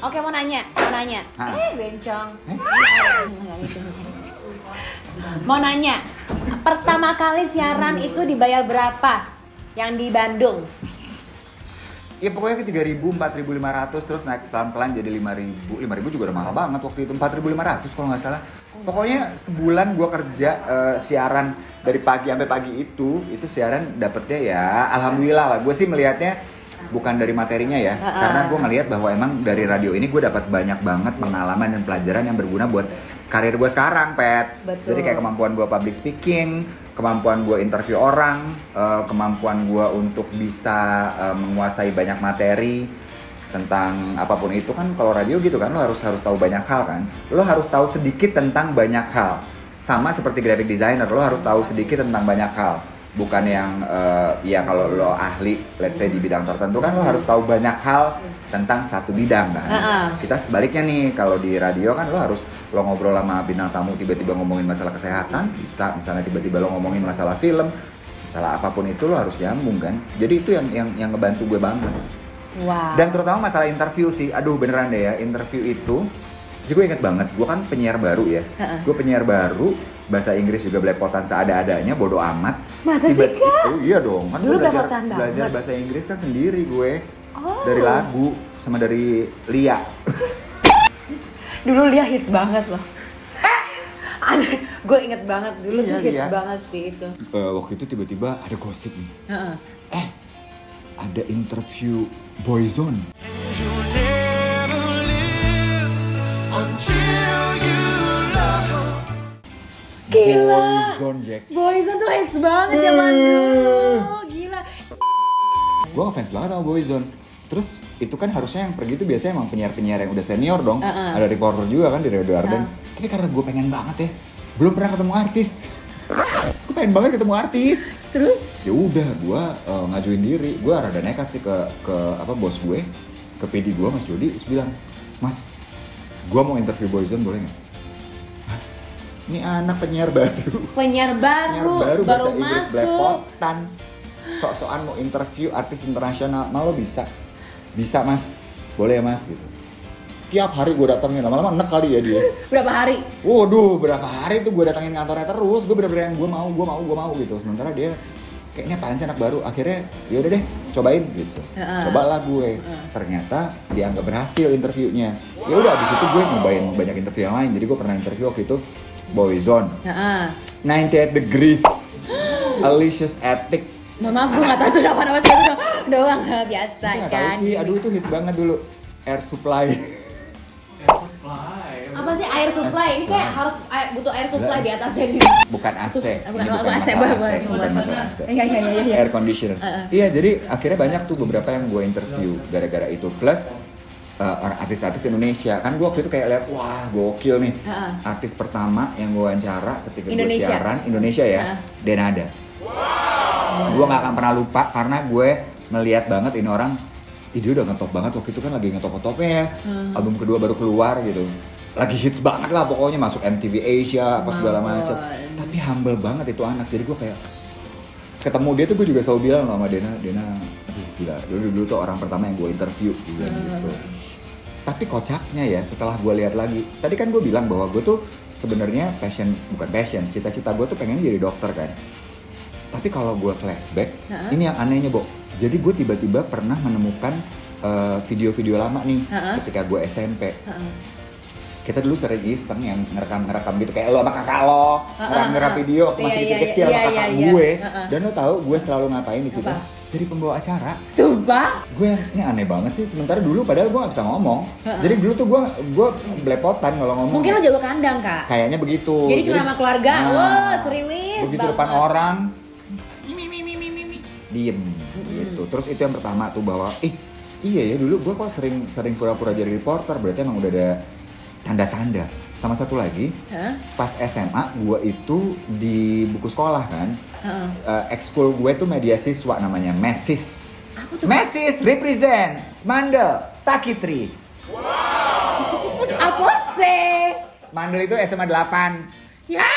Oke, mau nanya. Bencong. Mau nanya, pertama kali siaran itu dibayar berapa? Yang di Bandung? Ya pokoknya ke 3.000, 4.500 terus naik pelan-pelan jadi 5.000. 5.000 juga udah mahal banget waktu itu, 4.500 kalau nggak salah. Pokoknya sebulan gua kerja siaran dari pagi sampai pagi itu siaran dapetnya ya alhamdulillah lah. Gue sih melihatnya bukan dari materinya ya, karena gue ngelihat bahwa emang dari radio ini gue dapat banyak banget pengalaman dan pelajaran yang berguna buat karir gue sekarang, Pet. Betul. Jadi kayak kemampuan gue public speaking, kemampuan gue interview orang, kemampuan gue untuk bisa menguasai banyak materi tentang apapun itu kan. Kalau radio gitu kan lo harus tahu banyak hal kan, lo harus tahu sedikit tentang banyak hal. Sama seperti graphic designer, lo harus tahu sedikit tentang banyak hal. Bukan yang ya kalau lo ahli let's say di bidang tertentu kan lo harus tahu banyak hal tentang satu bidang kan. Kita sebaliknya nih, kalau di radio kan lo ngobrol sama bintang tamu, tiba-tiba ngomongin masalah kesehatan bisa, misalnya tiba-tiba lo ngomongin masalah film, masalah apapun itu lo harus nyambung kan. Jadi itu yang ngebantu gue banget. Wow. Dan terutama masalah interview sih, aduh beneran deh ya, interview itu jadi gue inget banget, gue kan penyiar baru ya. Gue penyiar baru, bahasa Inggris juga belepotan seada-adanya, bodo amat. Masa sih, Kak? Iya dong, kan Dulu gue belepotan belajar bahasa Inggris kan sendiri gue. Dari lagu, sama dari Lia. Dulu Lia hits banget loh. Gue inget banget dulu tuh hits banget sih itu. Waktu itu tiba-tiba ada gosip nih. Ada interview Boyzone. Gila. Boyzone, Jack. Boyzone tuh hits banget zaman dulu. Gila. Gue ngefans banget sama Boyzone. Terus itu kan harusnya yang pergi itu biasanya emang penyiar-penyiar yang udah senior dong. Ada reporter juga kan di Radio Arden. Tapi karena gue pengen banget ya, belum pernah ketemu artis. Gue pengen banget ketemu artis. Terus? Ya udah, gue ngajuin diri. Gue rada nekat sih ke bos gue, ke PD gue, Mas Yudi. Terus bilang, Mas, gue mau interview Boyzone, boleh nggak? Ini anak penyiar baru. Penyiar baru bahasa Inggris masuk. belepotan. Sok-sokan mau interview artis internasional, malah bisa. Bisa Mas, boleh ya Mas gitu. Tiap hari gue datengin, lama-lama enek kali ya dia. Berapa hari? Waduh, berapa hari tuh gue datengin kantornya terus. Gue bener-bener yang gue mau gitu. Sementara dia kayaknya apaan sih anak baru. Akhirnya ya udah deh, cobain gitu. Cobalah gue. Ternyata dianggap berhasil interviewnya. Ya udah, abis itu gue nyobain banyak interview yang lain. Jadi gue pernah interview waktu itu Boyzone, 98 Degrees, Alicia's Attic. Maaf, gue nggak tahu tuh nama sih itu doang, biasa Nggak kan. tahu sih, aduh itu hits banget dulu. Air Supply. Apa sih air supply? Ini kayak harus butuh air supply di atasnya gitu. Bukan AC. Bukan Ini AC, bukan masalah AC. Iya. Air conditioner. Iya, jadi akhirnya banyak tuh beberapa yang gue interview gara-gara itu. Plus artis-artis Indonesia. Kan gue waktu itu kayak lihat, wah gokil nih. Artis pertama yang gue wawancara ketika gue siaran Indonesia ya, Denada. Gue gak akan pernah lupa karena gue ngeliat banget ini orang, dia udah ngetop banget waktu itu kan, lagi ngetop-ngetopnya ya. Album kedua baru keluar gitu, lagi hits banget lah pokoknya, masuk MTV Asia apa segala macam. Tapi humble banget itu anak. Jadi gue kayak ketemu dia tuh gue juga selalu bilang sama Dena, aduh gila, dulu tuh orang pertama yang gue interview gitu. Tapi kocaknya ya, setelah gue lihat lagi, tadi kan gue bilang bahwa gue tuh sebenarnya cita-cita gue tuh pengennya jadi dokter kan. Tapi kalau gue flashback, ini yang anehnya, Bo. Jadi gue tiba-tiba pernah menemukan video-video lama nih ketika gue SMP. Kita dulu sering iseng yang ngerekam gitu, kayak lo sama kakak lo ngerekam video waktu masih kecil-kecil sama kakak gue. Dan lo tahu gue selalu ngapain di situ? Jadi pembawa acara. Sumpah? Gue ini aneh banget sih. Sementara dulu padahal gue nggak bisa ngomong. Jadi dulu tuh gue belepotan kalau ngomong. Mungkin lo jago kandang, Kak. Kayaknya begitu. Jadi cuma sama keluarga. Wah, ceriwis. Begitu depan orang, diem gitu. Terus itu yang pertama tuh, bahwa iya ya dulu gue kok sering pura-pura jadi reporter, berarti emang udah ada tanda-tanda. Sama satu lagi, pas SMA gue itu di buku sekolah kan, ekskul gue tuh media siswa namanya MESIS. MESIS represent Smandel Takitri. Wow. Apa sih? Smandel itu SMA 8. Ya.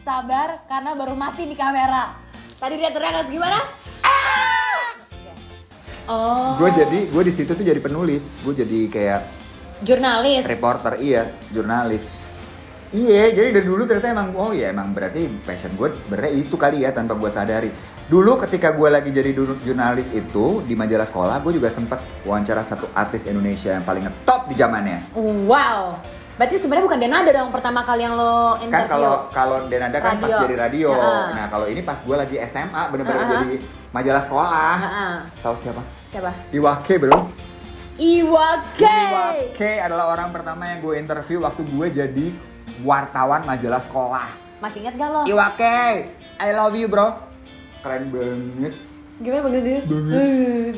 Sabar, karena baru mati di kamera. Tadi dia teriak gimana? Oh. Gue di situ tuh jadi penulis, gue jadi kayak jurnalis. Reporter, iya, jurnalis. Iya, jadi dari dulu ternyata emang berarti passion gue sebenarnya itu kali ya tanpa gue sadari. Dulu ketika gue lagi jadi jurnalis itu di majalah sekolah, gue juga sempat wawancara satu artis Indonesia yang paling ngetop di zamannya. Wow. Berarti sebenarnya bukan Denada dong pertama kali yang lo interview. Kan kalau Denada kan pas jadi radio. Nah, kalau ini pas gue lagi SMA bener-bener jadi majalah sekolah. Tahu siapa? Siapa? Iwake, bro. Iwake adalah orang pertama yang gue interview waktu gue jadi wartawan majalah sekolah. Masih ingat gak lo? Iwake, I love you, bro. Keren banget. Gimana banget?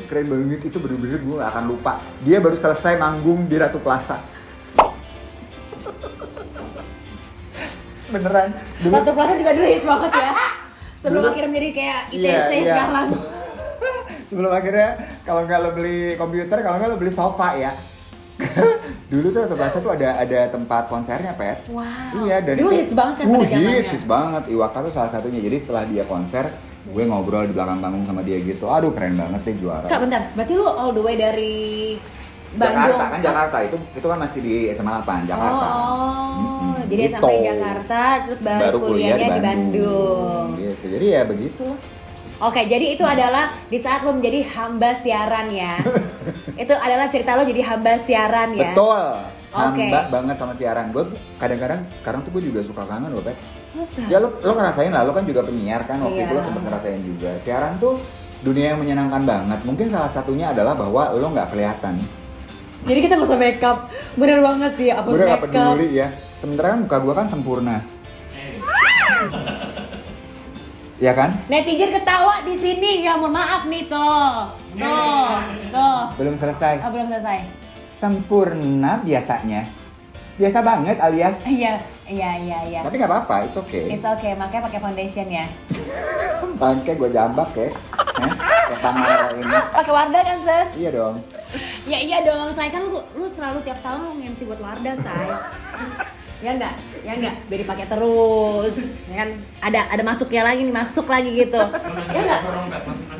Keren banget, itu bener-bener gue gak akan lupa. Dia baru selesai manggung di Ratu Plaza. Beneran. Ratu Plaza juga dulu hits banget ya. Sebelum akhirnya menjadi kayak ITC sekarang. Sebelum akhirnya kalau nggak lo beli komputer, kalau nggak lo beli sofa ya. Dulu tuh Ratu Plaza tuh ada tempat konsernya, Pet. Wow. Iya, dan dulu hits banget kan pada zamannya. Hits banget. Iwaka tuh salah satunya. Jadi setelah dia konser, gue ngobrol di belakang panggung sama dia gitu. Aduh, keren banget deh, juara. Kak, bentar. Berarti lu all the way dari Bandung? Jakarta. Itu kan masih di SMA 8, Jakarta. Jadi gitu. sampai Jakarta, terus baru kuliahnya di Bandung. Gitu. Jadi ya begitu. Oke, jadi itu adalah di saat lo menjadi hamba siaran ya. Itu adalah cerita lo jadi hamba siaran ya. Betul. Hamba banget sama siaran. Gue kadang-kadang sekarang tuh gue juga suka kangen loh, Pet. Masa? Ya lo ngerasain lah, lo kan juga penyiar kan, waktu itu lo sempet ngerasain juga. Siaran tuh dunia yang menyenangkan banget. Mungkin salah satunya adalah bahwa lo nggak kelihatan. Jadi kita nggak usah makeup, bener banget sih, hapus makeup. Gue nggak peduli ya. Sementara kan muka gue kan sempurna. Ya kan? Netizen ketawa di sini, ya mohon maaf nih tuh. Belum selesai. Belum selesai. Sempurna biasanya. Biasa banget alias. Iya. Tapi nggak apa-apa, it's okay. It's okay, makanya pakai foundation ya. Bangke gue jambak ya. Tangan ini. Pakai Wardah kan, Ses? Iya dong. Ya iya dong, saya kan lu selalu tiap tahun lu MC buat Wardah, say. Ya enggak, biar dipakai terus. Ya kan ada masuknya lagi nih, masuk lagi gitu. Ya enggak?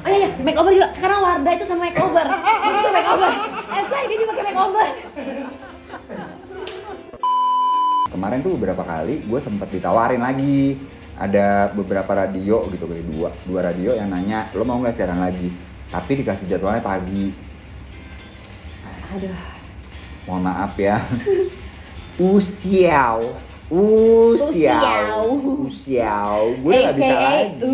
Oh iya, makeover juga. Karena Wardah itu sama makeover. Itu makeover. Say dia dipakai makeover. Kemarin tuh beberapa kali gue sempet ditawarin lagi. Ada beberapa radio gitu, kayak dua radio yang nanya, lo mau nggak siaran lagi? Tapi dikasih jadwalnya pagi. Aduh. Mohon maaf ya. Usiau. Gue nggak bisa lagi.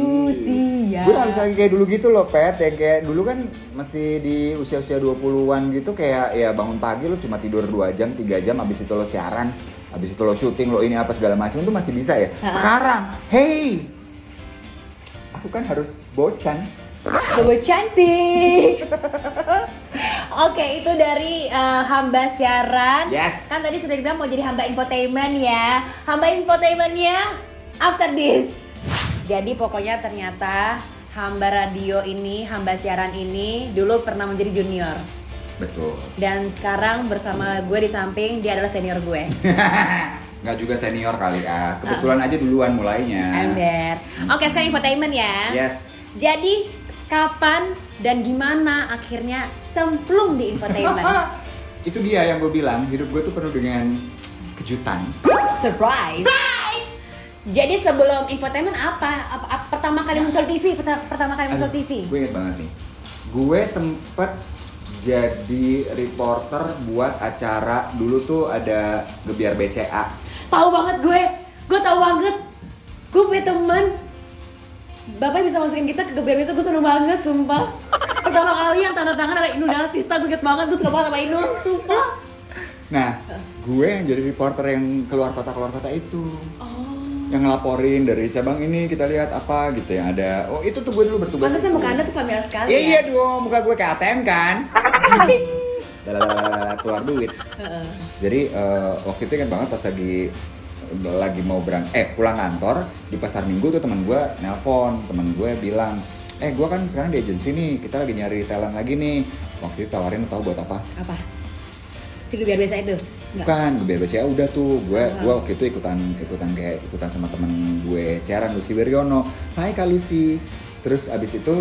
Gue nggak bisa lagi kayak dulu gitu loh, Pet. Yang kayak dulu kan masih di usia-usia 20-an gitu, kayak ya bangun pagi lo cuma tidur 2 jam, 3 jam, abis itu lo siaran, abis itu lo syuting, lo ini apa segala macam, itu masih bisa ya. Sekarang, hey, aku kan harus bocan. Cantik. Oke, itu dari hamba siaran. Yes. Kan tadi sudah dibilang mau jadi hamba infotainment ya. Hamba infotainmentnya after this. Jadi pokoknya ternyata hamba radio ini, hamba siaran ini dulu pernah menjadi junior. Betul. Dan sekarang bersama gue di samping, dia adalah senior gue. Nggak juga senior kali ya. Kebetulan aja duluan mulainya. Ember. Oke, sekarang infotainment ya. Yes. Jadi kapan dan gimana akhirnya cemplung di infotainment? Itu dia yang gue bilang, hidup gue tuh penuh dengan kejutan. Surprise! Jadi sebelum infotainment apa pertama kali muncul TV? Pertama kali muncul TV? Gue inget banget nih. Gue sempet jadi reporter buat acara, dulu tuh ada Gebiar BCA. Tahu banget gue tahu banget. Gue punya temen, Bapak bisa masukin kita ke Gebiar BCA, gue seneng banget, sumpah. Pertama kali yang tanda tangan ada Inul Daratista, gue inget banget, gue suka banget sama Inul, sumpah. Nah, gue yang jadi reporter yang keluar kota itu. Yang ngelaporin dari cabang ini, kita lihat apa gitu yang ada. Oh, itu tuh gue dulu bertugas. Pantasnya muka Anda tuh familiar sekali. Iya dong, muka gue kayak ATM kan. Cing. Keluar duit. Jadi waktu itu kan banget pas lagi mau pulang kantor di pasar Minggu tuh teman gue nelpon, teman gue bilang, gue kan sekarang di agensi nih, kita lagi nyari talent lagi nih. Waktu itu tawarin, tau buat apa? Apa? Si Gebiar BCA itu? Bukan, Gebiar BCA udah tuh. Gue waktu itu ikutan sama temen gue siaran, Lucy Wiryono. Hai Kak Lucy. Terus abis itu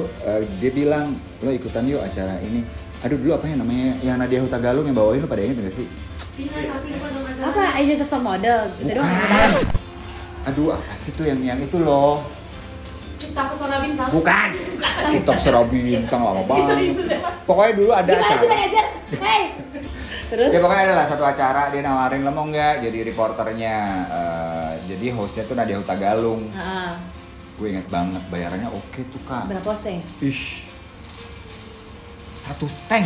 dia bilang, lo ikutan yuk acara ini. Aduh dulu apa yang namanya, yang Nadia Hutagalung yang bawain, lo pada inget gak sih? Apa? Asia Top Model gitu dong. Aduh apa sih tuh yang itu loh? Cipta Pesona Bintang. Bukan. Cipta Pesona Bintang lama banget. Pokoknya dulu ada acara. Hey. Terus? Ya pokoknya adalah satu acara dia nawarin lo mau nggak jadi reporternya. Jadi hostnya tuh Nadia Hutagalung. Gue inget banget bayarannya oke tuh kak. Berapa seng? Ish, 1 steng.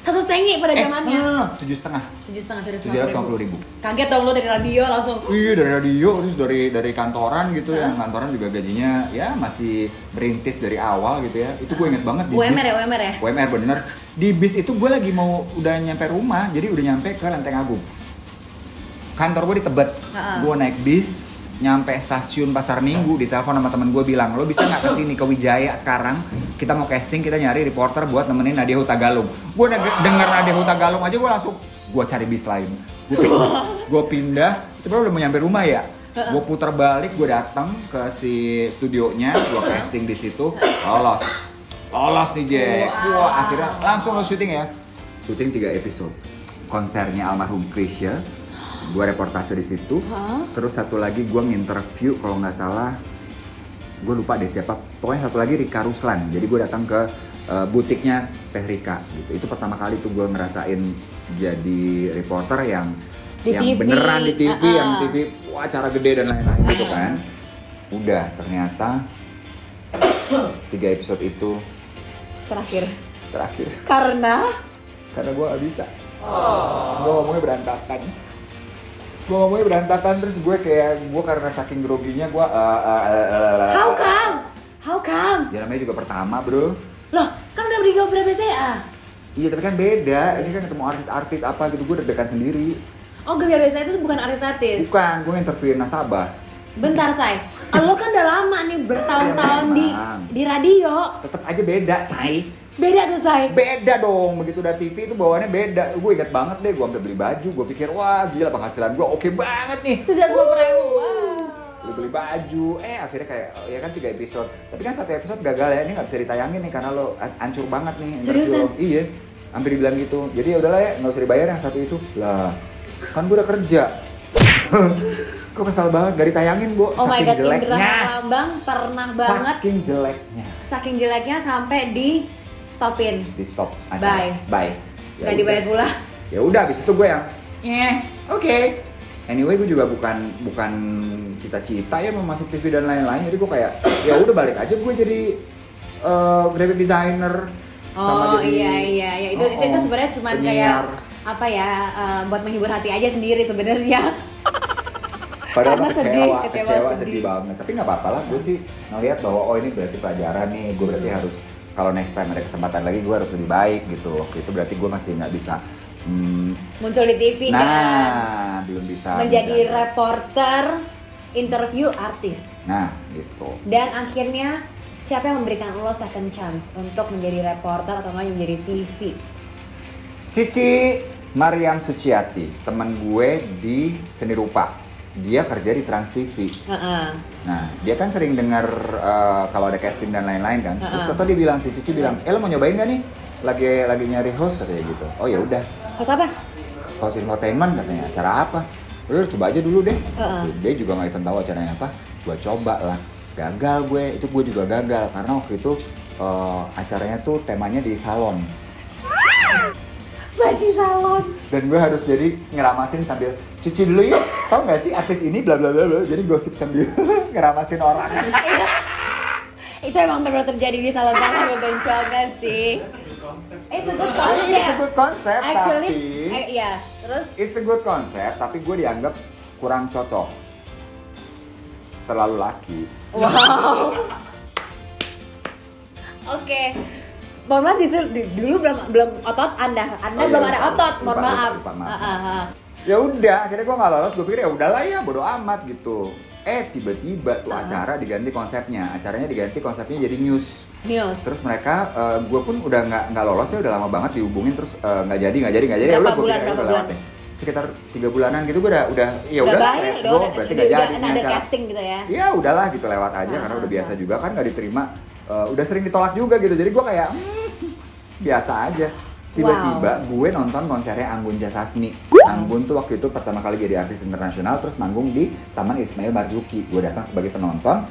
1 stengi pada zamannya. 7,5. 750.000. Kaget dong lo dari radio langsung. Iya dari radio, terus dari kantoran gitu ya. Kantoran juga gajinya ya masih merintis dari awal gitu ya. Itu gue inget banget di UMR bis. ya, UMR ya? UMR bener. Di bis itu gue lagi mau udah nyampe rumah, jadi udah nyampe ke Lenteng Agung. Kantor gue di Tebet. Gue naik bis, nyampe stasiun Pasar Minggu, ditelepon sama temen gue bilang, lo bisa nggak kesini ke Wijaya sekarang? Kita mau casting, kita nyari reporter buat nemenin Nadia Hutagalung. Gue denger Nadia Hutagalung aja gue langsung, gue cari bis lain. Gue pindah, itu baru udah mau nyampe rumah ya. Gue putar balik, gue datang ke si studionya, gue casting di situ, lolos nih Jack. Wah akhirnya langsung lo syuting ya. Syuting 3 episode. Konsernya almarhum Krisya. Gue reportase di situ. Terus satu lagi gue nginterview kalau nggak salah, gue lupa deh siapa. Pokoknya satu lagi Rika Ruslan. Jadi gue datang ke butiknya Teh Rika gitu. Itu pertama kali tuh gue ngerasain jadi reporter yang TV. beneran di TV, yang TV wah acara gede dan lain-lain gitu kan. Udah ternyata 3 episode itu Terakhir. Karena gue gak bisa. Gue ngomongnya berantakan. Terus gue karena saking groginya gue How come? ya namanya juga pertama bro. Loh, kan udah berapa BCA? Iya tapi kan beda, ini kan ketemu artis-artis apa gitu, gue deg-degan sendiri. Oh, Gebiar BCA itu bukan artis-artis? Bukan, gue interviewin nasabah. Bentar, Say. Lo kan udah lama nih, bertahun-tahun di radio. Tetep aja beda, Say. Beda tuh, Say. Beda dong, begitu udah TV itu bawaannya beda. Gue inget banget deh, gue sampai beli baju, gue pikir wah gila penghasilan gue oke banget nih. 750.000, wow. Beli baju, akhirnya kayak ya kan 3 episode. Tapi kan 1 episode gagal ya, ini nggak bisa ditayangin nih karena lo hancur banget nih. Seriusan? Iya, hampir dibilang gitu. Jadi ya udahlah ya, nggak usah dibayar yang satu itu. Lah, kan gue udah kerja. Kok kesal banget gak ditayangin, Bu. Oh my god, jeleknya. Indra Lambang pernah banget. Saking jeleknya sampai di stopin. Di stop aja. Bye. Ya Gak dibayar pula. Ya udah, habis itu gue yang oke. Anyway, gue juga bukan cita-cita ya mau masuk TV dan lain-lain. Jadi gue kayak ya udah balik aja gue jadi graphic designer. Oh iya. Itu sebenarnya cuma kayak apa ya, buat menghibur hati aja sendiri sebenarnya. Padahal kecewa sedih banget. Tapi nggak apa-apa lah, gue sih ngelihat bahwa ini berarti pelajaran nih. Gue berarti harus, kalau next time ada kesempatan lagi gue harus lebih baik gitu. Waktu itu berarti gue masih nggak bisa muncul di TV kan. Belum bisa menjadi reporter interview artis. Nah gitu. Dan akhirnya siapa yang memberikan lo second chance untuk menjadi reporter atau nggak menjadi TV? Cici Mariam Suciati, teman gue di Seni Rupa. Dia kerja di Trans TV. Nah, dia kan sering dengar kalau ada casting dan lain-lain kan. Terus tadi dia bilang, si Cici bilang, lo mau nyobain gak nih? Lagi nyari host katanya gitu. Oh ya udah. Host apa? Host infotainment katanya. Acara apa? Udah coba aja dulu deh. Dia juga nggak even tahu acaranya apa. Gua coba lah. Gagal gue. Itu gue juga gagal karena waktu itu acaranya tuh temanya di salon. Baci salon. Dan gue harus jadi ngeramasin sambil cuci dulu yuk. Tahu nggak sih artis ini bla bla bla bla. Jadi gosip sambil ngeramasin orang. Itu emang benar terjadi di salon-salon bebencokan sih. It's a good concept. Actually, tapi terus it's a good concept, tapi gue dianggap kurang cocok. Terlalu laki. Wow. Oke. Mohon maaf dulu belum otot Anda belum ada otot, mohon maaf. Ya udah, akhirnya gue nggak lolos. Gue pikir ya udahlah ya, bodo amat gitu. Tiba-tiba tuh acara diganti konsepnya. Acaranya diganti konsepnya jadi news. Terus mereka, gue pun udah nggak lolos ya, udah lama banget dihubungin terus nggak jadi. Ya udah gue pikir udah lewat deh. Sekitar 3 bulanan gitu gue udah ya udah berarti nggak jadi ada casting gitu ya. Ya udahlah gitu lewat aja karena udah biasa juga kan nggak diterima. udah sering ditolak juga gitu. Jadi gue kayak biasa aja. Tiba-tiba gue nonton konsernya Anggun C. Sasmi. Anggun tuh waktu itu pertama kali jadi artis internasional, terus manggung di Taman Ismail Marzuki. Gue datang sebagai penonton.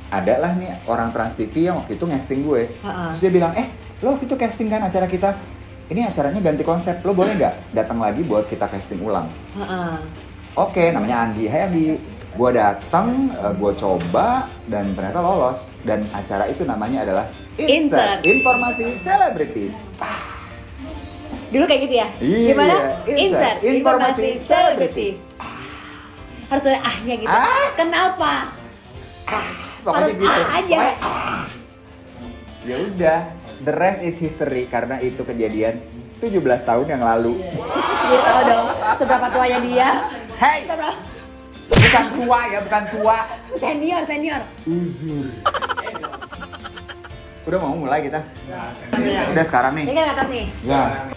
Adalah nih orang Trans TV yang waktu itu ngasting gue. Terus dia bilang, lo waktu itu casting kan acara kita? Ini acaranya ganti konsep, lo boleh nggak datang lagi buat kita casting ulang? Oke, namanya Andi. Hai Andi. Gue datang, gue coba, dan ternyata lolos. Dan acara itu namanya adalah Insert Informasi Selebriti. Dulu kayak gitu ya? Iya, gimana? Insert Informasi Selebriti. Harus ada ahnya gitu. Kenapa? Pokoknya harus gitu. aja. Ya udah, the rest is history karena itu kejadian 17 tahun yang lalu. Dia tahu dong seberapa tuanya dia. Hey, bukan tua ya, bukan tua. Senior. Uzur. Udah mau mulai kita? Udah sekarang nih. Ini kan atas nih. Ya.